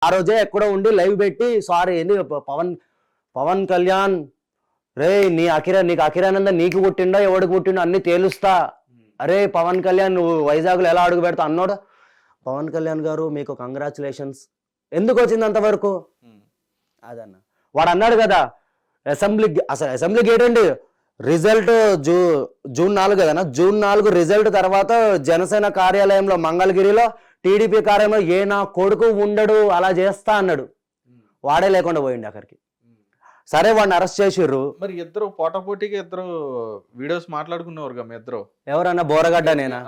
ఆ రోజే ఎక్కడో ఉండి లైవ్ పెట్టి సారీ ఏంది పవన్ కళ్యాణ్ రే నీకు అఖిరానంద నీకు పుట్టిండో ఎవడికి పుట్టిండో అన్ని తేలుస్తా, అరే పవన్ కళ్యాణ్ నువ్వు వైజాగ్లో ఎలా అడుగు పెడతా అన్నాడు. పవన్ కళ్యాణ్ గారు మీకు కంగ్రాచులేషన్స్. ఎందుకు వచ్చింది అంతవరకు అదన్న. వాడు అన్నాడు కదా అసెంబ్లీ గేట్ అండి రిజల్ట్ జూన్ 4 కదనా, జూన్ 4 రిజల్ట్ తర్వాత జనసేన కార్యాలయంలో మంగళగిరిలో టీడీపీ కార్యాలయంలో ఏ నా కొడుకు ఉండడు అలా చేస్తా అన్నాడు. వాడే లేకుండా పోయింది అక్కడికి. సరే వాడిని అరెస్ట్ చేసిర్రు. మరి ఇద్దరు పోటాపోటీగా ఇద్దరు వీడియోస్ మాట్లాడుకునేవారు మీ ఇద్దరు. ఎవరన్నా బోరగడ్డ నేనా?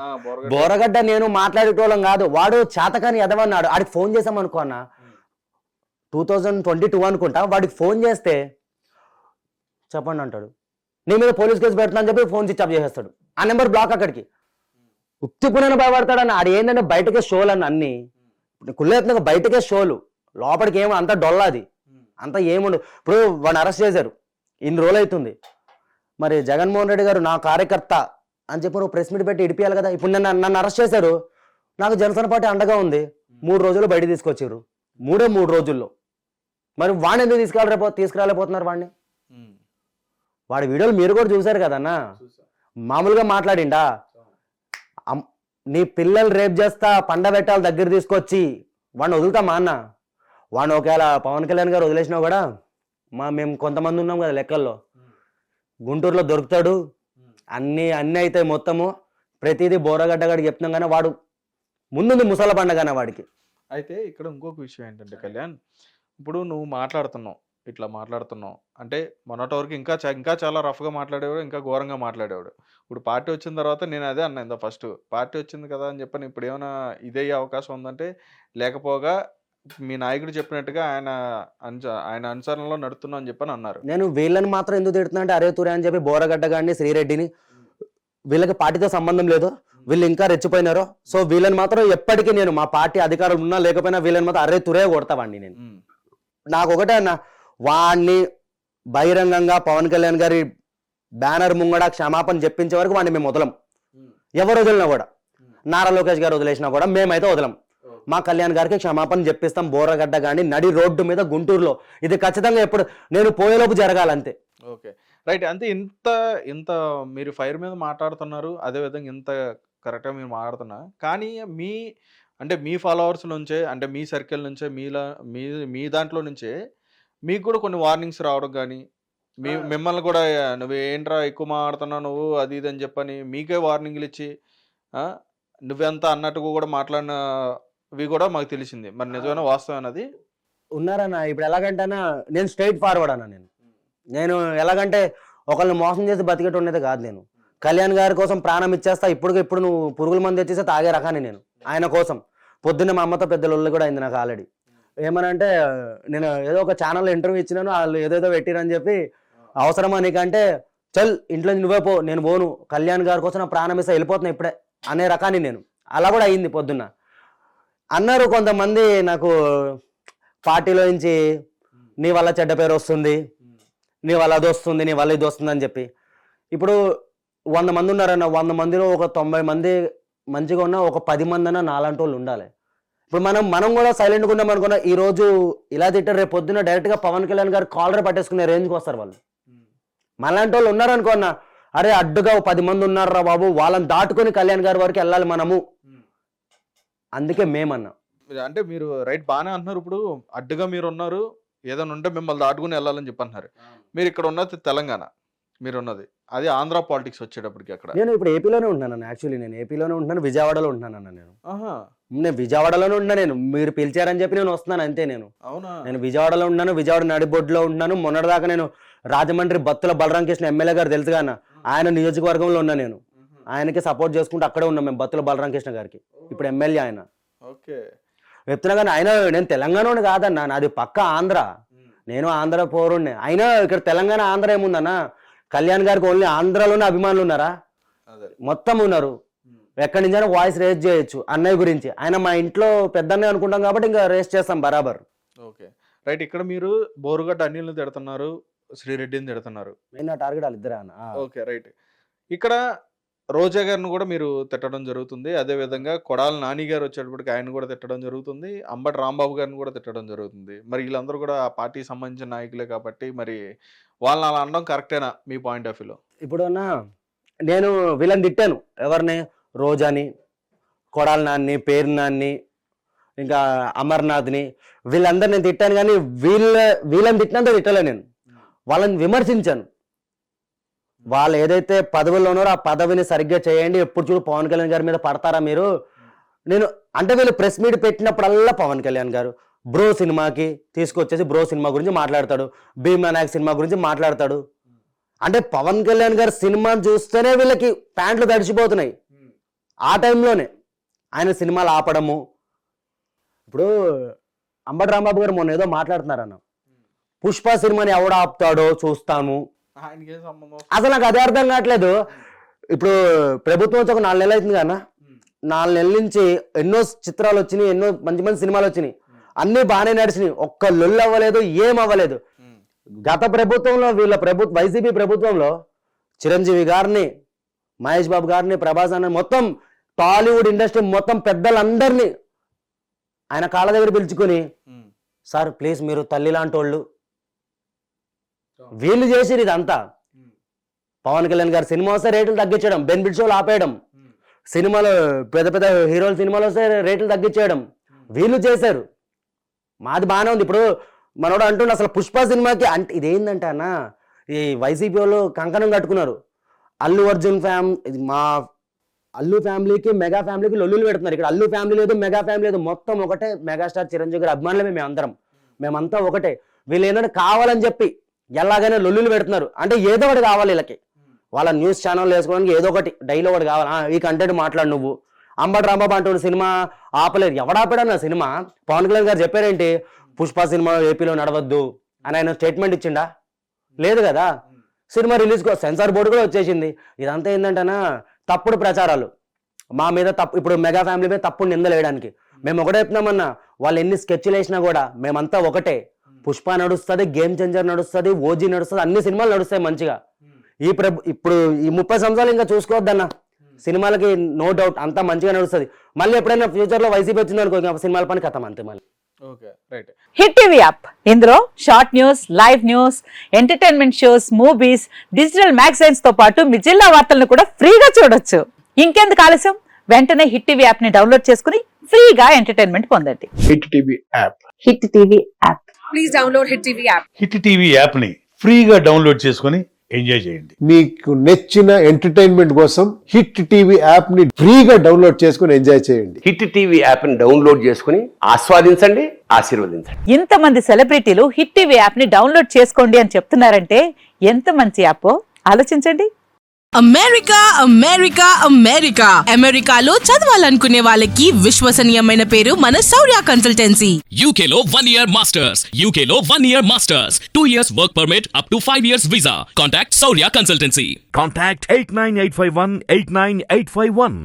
బోరగడ్డ నేను మాట్లాడేటోళ్ళం కాదు. వాడు చేతకాని ఎదవన్నాడు. ఆడికి ఫోన్ చేసాం అనుకో అన్న, 2022 అనుకుంటా. వాడికి ఫోన్ చేస్తే చెప్పండి అంటాడు, నీ మీద పోలీస్ కేసు పెడుతున్నా అని చెప్పి ఫోన్ స్విచ్ ఆఫ్ చేసేస్తాడు. ఆ నెంబర్ బ్లాక్ అక్కడికి. ఉత్తిపునైనా భయపడతాడన్న. ఆడు ఏంటంటే బయటకే షోలు అన్న అన్ని కుళ్ళేతున్నా బయటకే షోలు, లోపలికి ఏమో అంత డొల్లాది అంతా ఏముండు. ఇప్పుడు వాడిని అరెస్ట్ చేశారు, ఇన్ని రోజులు అవుతుంది. మరి జగన్మోహన్ రెడ్డి గారు నా కార్యకర్త అని చెప్పి నువ్వు ప్రెస్ మీట్ పెట్టి ఇడిపియాలి కదా. ఇప్పుడు నన్ను అరెస్ట్ చేశారు, నాకు జనసేన పార్టీ అండగా ఉంది. 3 రోజులు బయట తీసుకొచ్చారు, 3 రోజుల్లో. మరి వాడిని ఎందుకు తీసుకురాలేకపోతున్నారు వాడిని? వాడి వీడియోలు మీరు కూడా చూసారు కదన్నా. మామూలుగా మాట్లాడిండా, నీ పిల్లలు రేప్ చేస్తా పండబెట్టాలి దగ్గర తీసుకొచ్చి వాడిని వదులుతామా అన్న? వాడిని ఒకవేళ పవన్ కళ్యాణ్ గారు వదిలేసినా కూడా మేము కొంతమంది ఉన్నాం కదా లెక్కల్లో, గుంటూరులో దొరుకుతాడు, అన్నీ అవుతాయి మొత్తము. ప్రతిదీ బోరగడ్డగాడికి చెప్తున్నాం కానీ వాడు ముందుంది ముసల పండగన వాడికి. అయితే ఇక్కడ ఇంకొక విషయం ఏంటంటే కళ్యాణ్, ఇప్పుడు నువ్వు మాట్లాడుతున్నావు, ఇట్లా మాట్లాడుతున్నావు అంటే మొన్నటి వరకు ఇంకా చాలా రఫ్గా మాట్లాడేవాడు, ఇంకా ఘోరంగా మాట్లాడేవాడు. ఇప్పుడు పార్టీ వచ్చిన తర్వాత నేను అదే అన్నా ఇంత ఫస్ట్, పార్టీ వచ్చింది కదా అని చెప్పని ఇప్పుడు ఏమైనా ఇదయ్యే అవకాశం ఉందంటే, లేకపోగా మీ నాయకుడు చెప్పినట్టుగా ఆయన అనుసరణలో నడుతున్నా అని చెప్పని అన్నారు. నేను వీళ్ళని మాత్రం ఎందుకు తిడుతున్నా అంటే, అరే తురే అని చెప్పి బోరగడ్డ గారిని శ్రీరెడ్డిని, వీళ్ళకి పార్టీతో సంబంధం లేదు, వీళ్ళు ఇంకా రెచ్చిపోయినారు. సో వీళ్ళని మాత్రం ఎప్పటికీ నేను మా పార్టీ అధికారులు ఉన్నా లేకపోయినా వీళ్ళని మాత్రం అరే తురే కొడతావండి నేను. నాకు ఒకటే అన్న, వాడిని బహిరంగంగా పవన్ కళ్యాణ్ గారి బ్యానర్ ముంగడ క్షమాపణ చెప్పించే వరకు వాడిని మేము వదలం. ఎవరు వదిలినా కూడా, నారా లోకేష్ గారు వదిలేసినా కూడా మేమైతే వదలం. మా కళ్యాణ్ గారికి క్షమాపణ చెప్పిస్తాం. బోరగడ్డ కానీ నడి రోడ్డు మీద గుంటూరులో ఇది ఖచ్చితంగా ఎప్పుడు నేను పోయేలోపు జరగాలంతే. Okay right. అంతే. ఇంత మీరు ఫైర్ మీద మాట్లాడుతున్నారు, అదేవిధంగా ఇంత కరెక్ట్గా మీరు మాట్లాడుతున్నా కానీ మీ ఫాలోవర్స్ నుంచే, అంటే మీ సర్కిల్ నుంచే, మీ దాంట్లో నుంచే మీకు కూడా కొన్ని వార్నింగ్స్ రావడం కానీ, మిమ్మల్ని కూడా నువ్వు ఏంట్రా ఎక్కువ మాట్లాడుతున్నావు నువ్వు అది ఇది అని చెప్పని మీకే వార్నింగ్లు ఇచ్చి నువ్వెంత అన్నట్టుగా కూడా మాట్లాడినవి కూడా మాకు తెలిసింది. మరి నిజమైన వాస్తవం అన్నది ఉన్నారన్న. ఇప్పుడు ఎలాగంటేనా నేను స్ట్రైట్ ఫార్వర్డ్ అన్న. నేను ఎలాగంటే ఒకళ్ళని మోసం చేసి బతికేట ఉండేది కాదు. నేను కళ్యాణ్ గారి కోసం ప్రాణం ఇచ్చేస్తా. ఇప్పుడు నువ్వు పురుగుల మంది వచ్చేస్తే తాగే రకాన్ని నేను ఆయన కోసం. పొద్దున్న మా అమ్మతో పెద్ద లొల్లి కూడా అయింది నాకు ఆల్రెడీ. ఏమనంటే నేను ఏదో ఒక ఛానల్లో ఇంటర్వ్యూ ఇచ్చినాను, వాళ్ళు ఏదేదో పెట్టిరని చెప్పి అవసరమా నీకంటే చల్ ఇంట్లో నువ్వే పో, నేను పోను, కళ్యాణ్ గారి కోసం నా ప్రాణం ఇస్తా వెళ్ళిపోతున్నా ఇప్పుడే అనే రకాన్ని నేను. అలా కూడా అయింది పొద్దున్న. అన్నారు కొంతమంది నాకు పార్టీలో నుంచి, నీ వల్ల చెడ్డ పేరు వస్తుంది, నీ వల్ల అది వస్తుంది, నీ వల్ల ఇది వస్తుంది అని చెప్పి. ఇప్పుడు 100 మంది ఉన్నారన్న, 100 మందిలో ఒక 90 మంది మంచిగా ఉన్నా, ఒక 10 మంది అన్నా నాలాంటి వాళ్ళు ఉండాలి. ఇప్పుడు మనం కూడా సైలెంట్గా ఉన్నాం అనుకున్నా, ఈ రోజు ఇలా తిట్టారు, రేపు పొద్దున్న డైరెక్ట్గా పవన్ కళ్యాణ్ గారు కాలర్ పట్టేసుకునే రేంజ్కి వస్తారు వాళ్ళు. మనలాంటి వాళ్ళు ఉన్నారనుకున్నా, అరే అడ్డుగా 10 మంది ఉన్నారా బాబు, వాళ్ళని దాటుకొని కళ్యాణ్ గారి వరకు వెళ్ళాలి మనము. అందుకే మేమన్నా. అంటే మీరు రైట్ బాగానే అంటున్నారు. ఇప్పుడు అడ్డుగా మీరు ఉన్నారు, ఏదైనా ఉంటే మిమ్మల్ని దాటుకుని వెళ్ళాలని చెప్పి అంటున్నారు. మీరు ఇక్కడ ఉన్నది తెలంగాణ, మీరు ఉన్నది అది ఆంధ్ర పాలిటిక్స్ వచ్చేటప్పటికి. అక్కడ నేను ఇప్పుడు ఏపీలోనే ఉంటున్నాను. యాక్చువల్లీ నేను ఏపీలోనే ఉంటున్నాను, విజయవాడలో ఉంటున్నాను. నేను విజయవాడలోనే ఉంటున్నా. నేను మీరు పిలిచారని చెప్పి నేను వస్తున్నాను అంతే. నేను విజయవాడలో ఉన్నాను, విజయవాడ నడిబొడ్డులో ఉంటున్నాను. మొన్నటిదాకా నేను రాజమండ్రి బత్తుల బలరామకృష్ణ ఎమ్మెల్యే గారు తెలుసు కానీ ఆయన నియోజకవర్గంలో ఉన్నా. నేను ఆయనకి సపోర్ట్ చేసుకుంటూ అక్కడే ఉన్నాం మేము, బత్తుల బలరామకృష్ణ గారికి. ఇప్పుడు ఎమ్మెల్యే ఆయన. చెప్తున్నా కానీ ఆయన నేను తెలంగాణ కాదన్నా, నాది పక్క ఆంధ్ర. నేను ఆంధ్ర పౌరుణ్ణి. అయినా ఇక్కడ తెలంగాణ ఆంధ్ర ఏముందన్నా, కళ్యాణ్ గారికి ఓన్లీ ఆంధ్రాలోనే అభిమానులు ఉన్నారా? మొత్తం ఉన్నారు. ఎక్కడి నుంచైనా వాయిస్ రేస్ చేయొచ్చు అన్నయ్య గురించి. ఆయన మా ఇంట్లో పెద్దన్నయ్య అనుకుంటాం కాబట్టి ఇంకా రేస్ చేస్తాం బరాబర్. Okay right. ఇక్కడ మీరు బోరుగడ్డ అనిల్ని తిడుతున్నారు, శ్రీరెడ్డిని తిడుతున్నారు. మెయిన్ టార్గెట్ వాళ్ళు ఇద్దరే అన్న. Okay right. ఇక్కడ రోజా గారిని కూడా మీరు తిట్టడం జరుగుతుంది. అదే విధంగా కొడాలి నాని గారు వచ్చేటప్పటికి ఆయన కూడా తిట్టడం జరుగుతుంది. అంబటి రాంబాబు గారిని కూడా తిట్టడం జరుగుతుంది. మరి వీళ్ళందరూ కూడా ఆ పార్టీకి సంబంధించిన నాయకులే కాబట్టి మరి వాళ్ళని అలా అనడం కరెక్టేనా మీ పాయింట్ ఆఫ్ వ్యూలో? ఇప్పుడున్న నేను వీళ్ళని తిట్టాను. ఎవరిని? రోజాని, కొడాలి నాన్ని, పేరు నాన్ని, ఇంకా అమర్నాథ్ని, వీళ్ళందరూ నేను తిట్టాను. కానీ వీళ్ళని తిట్టినంత తిట్టలే నేను. వాళ్ళని విమర్శించాను. వాళ్ళు ఏదైతే పదవుల్లో ఉన్నారో ఆ పదవిని సరిగ్గా చేయండి. ఎప్పుడు చూడు పవన్ కళ్యాణ్ గారి మీద పడతారా మీరు? నేను అంటే వీళ్ళు ప్రెస్ మీట్ పెట్టినప్పుడల్లా పవన్ కళ్యాణ్ గారు బ్రో సినిమాకి తీసుకొచ్చేసి బ్రో సినిమా గురించి మాట్లాడతాడు, భీమా నాయక్ సినిమా గురించి మాట్లాడతాడు. అంటే పవన్ కళ్యాణ్ గారి సినిమాని చూస్తేనే వీళ్ళకి ప్యాంట్లు తడిచిపోతున్నాయి. ఆ టైంలోనే ఆయన సినిమాలు ఆపడము. ఇప్పుడు అంబటి రాంబాబు గారు మొన్న ఏదో మాట్లాడుతున్నారన్న, పుష్ప సినిమాని ఎవడు ఆపుతాడో చూస్తాము. ఆయనకేం సంబంధం? అసలు నాకు అదే అర్థం కావట్లేదు. ఇప్పుడు ప్రభుత్వం వచ్చి ఒక 4 నెలలు అవుతుంది కదా, 4 నెలల నుంచి ఎన్నో చిత్రాలు వచ్చినాయి, ఎన్నో మంచి మంచి సినిమాలు వచ్చినాయి, అన్ని బాగానే నడిచినాయి. ఒక్క లొల్లు అవ్వలేదు, ఏం అవ్వలేదు. గత ప్రభుత్వంలో వీళ్ళ వైసీపీ ప్రభుత్వంలో చిరంజీవి గారిని, మహేష్ బాబు గారిని, ప్రభాస్ అన్న మొత్తం టాలీవుడ్ ఇండస్ట్రీ మొత్తం పెద్దలందరినీ ఆయన కాళ్ళ దగ్గర పిలుచుకొని, సార్ ప్లీజ్ మీరు తల్లి లాంటి వాళ్ళు, వీళ్ళు చేసిరు ఇదంతా. పవన్ కళ్యాణ్ గారు సినిమా వస్తే రేట్లు తగ్గించడం, బెనిఫిట్ షోలు ఆపేయడం, సినిమాలో పెద్ద పెద్ద హీరోల సినిమాలు వస్తే రేట్లు తగ్గించేయడం వీళ్ళు చేశారు. మాది బాగానే ఉంది. ఇప్పుడు మనోడు అంటుండే అసలు పుష్ప సినిమాకి అంటే ఇదేంటంటే అన్న, ఈ వైసీపీ వాళ్ళు కంకణం కట్టుకున్నారు. అల్లు అర్జున్ మా అల్లు ఫ్యామిలీకి మెగా ఫ్యామిలీకి లొల్లులు పెడుతున్నారు. ఇక్కడ అల్లు ఫ్యామిలీ లేదు, మెగా ఫ్యామిలీ లేదు, మొత్తం ఒకటే. మెగాస్టార్ చిరంజీవి గారి అభిమానులమే మేమంతా ఒకటే. వీళ్ళు ఏంటంటే కావాలని చెప్పి ఎలాగైనా లొల్లులు పెడుతున్నారు. అంటే ఏదో ఒకటి కావాలి వీళ్ళకి, వాళ్ళ న్యూస్ ఛానల్ వేసుకోవడానికి ఏదో ఒకటి డైలీ ఒకటి కావాలి. ఈ కంటెంట్ మాట్లాడు నువ్వు. అంబటి రాంబాబు అంటున్న సినిమా ఆపలేదు. ఎవడాపాడన్న సినిమా? పవన్ కళ్యాణ్ గారు చెప్పారేంటి, పుష్ప సినిమా ఏపీలో నడవద్దు అని ఆయన స్టేట్మెంట్ ఇచ్చిండా? లేదు కదా. సినిమా రిలీజ్ సెన్సార్ బోర్డు కూడా వచ్చేసింది. ఇదంతా ఏంటంటేనా తప్పుడు ప్రచారాలు మా మీద. ఇప్పుడు మెగా ఫ్యామిలీ మీద తప్పుడు నిందలేయడానికి మేము ఒకటే చెప్తున్నామన్నా. వాళ్ళు ఎన్ని స్కెచ్లు వేసినా కూడా మేమంతా ఒకటే. పుష్ప నడుస్తుంది, గేమ్ చేంజర్ నడుస్తుంది, ఓజీ నడుస్తుంది, అన్ని సినిమాలు నడుస్తాయి మంచిగా. ఇప్పుడు ఈ 30 సంవత్సరాలు ఇంకా చూసుకోవద్దన్న సినిమాలకి, నో డౌట్ అంతా మంచిగా నడుస్తుంది. మళ్ళీ ఎప్పుడైనా ఫ్యూచర్ లో వైసీపీ వచ్చింది అనుకో, సినిమాల పని కథం అంతే మళ్ళీ. హిట్ టీవీ యాప్, ఇందులో short news, live news, entertainment shows, movies, digital magazines తో పాటు మీ జిల్లా వార్తలను కూడా ఫ్రీగా చూడొచ్చు. ఇంకెందుకు ఆలస్యం, వెంటనే హిట్ టీవీ యాప్ ని డౌన్లోడ్ చేసుకుని ఫ్రీగా ఎంటర్టైన్మెంట్ పొందండి. Hit TV app. Hit TV app. Please download hit TV app. Hit TV app ని ఫ్రీగా డౌన్లోడ్ చేసుకొని ఎంజాయ్ చేయండి. మీకు నచ్చిన ఎంటర్టైన్మెంట్ కోసం హిట్ టీవీ యాప్ ని ఫ్రీగా డౌన్లోడ్ చేసుకొని ఎంజాయ్ చేయండి. హిట్ టీవీ యాప్ ని డౌన్లోడ్ చేసుకుని ఆస్వాదించండి, ఆశీర్వదించండి. ఇంతమంది సెలబ్రిటీలు హిట్ టీవీ యాప్ ని డౌన్లోడ్ చేసుకోండి అని చెప్తున్నారంటే ఎంత మంచి యాప్ ఆలోచించండి. అమెరికా అమెరికా అమెరికా అమెరికాలో చదవాలనుకునే వాళ్ళకి విశ్వసనీయమైన పేరు మన శౌర్య కన్సల్టెన్సీ. UK లో 1 year masters. UK లో 1 year masters. 2 years work permit up to 5 years visa. Contact Saurya Consultancy. Contact 89851 89851.